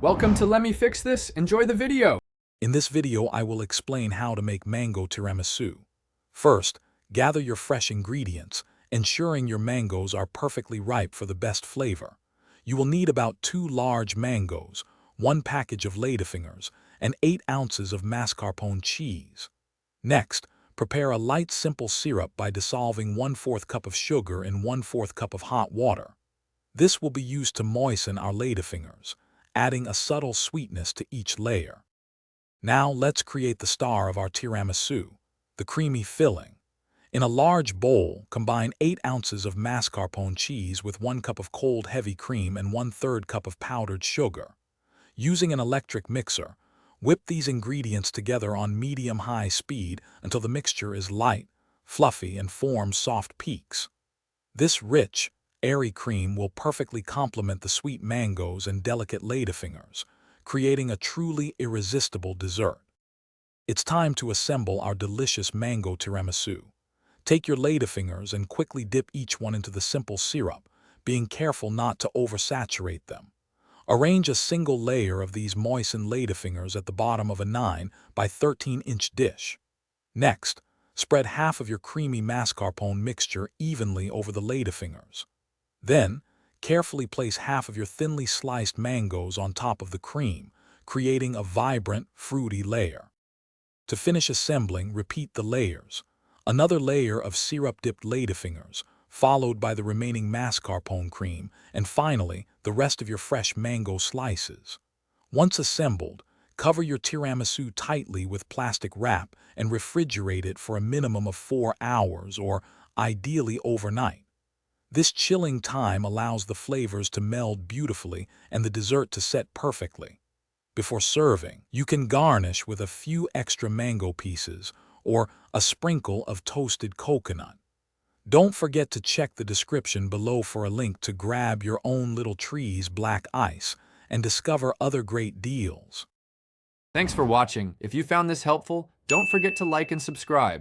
Welcome to Let Me Fix This. Enjoy the video. In this video, I will explain how to make mango tiramisu. First, gather your fresh ingredients, ensuring your mangoes are perfectly ripe for the best flavor. You will need about 2 large mangoes, 1 package of ladyfingers, and 8 ounces of mascarpone cheese. Next, prepare a light simple syrup by dissolving 1/4 cup of sugar in 1/4 cup of hot water. This will be used to moisten our ladyfingers, adding a subtle sweetness to each layer. Now let's create the star of our tiramisu, the creamy filling. In a large bowl, combine 8 ounces of mascarpone cheese with 1 cup of cold heavy cream and 1/3 cup of powdered sugar. Using an electric mixer, whip these ingredients together on medium-high speed until the mixture is light, fluffy, and forms soft peaks. This rich, airy cream will perfectly complement the sweet mangoes and delicate ladyfingers, creating a truly irresistible dessert. It's time to assemble our delicious mango tiramisu. Take your ladyfingers and quickly dip each one into the simple syrup, being careful not to oversaturate them. Arrange a single layer of these moistened ladyfingers at the bottom of a 9 by 13-inch dish. Next, spread half of your creamy mascarpone mixture evenly over the ladyfingers. Then, carefully place half of your thinly sliced mangoes on top of the cream, creating a vibrant, fruity layer. To finish assembling, repeat the layers. Another layer of syrup-dipped ladyfingers, followed by the remaining mascarpone cream, and finally, the rest of your fresh mango slices. Once assembled, cover your tiramisu tightly with plastic wrap and refrigerate it for a minimum of 4 hours or, ideally, overnight. This chilling time allows the flavors to meld beautifully and the dessert to set perfectly. Before serving, you can garnish with a few extra mango pieces or a sprinkle of toasted coconut. Don't forget to check the description below for a link to grab your own little tree's black ice and discover other great deals. Thanks for watching. If you found this helpful, don't forget to like and subscribe.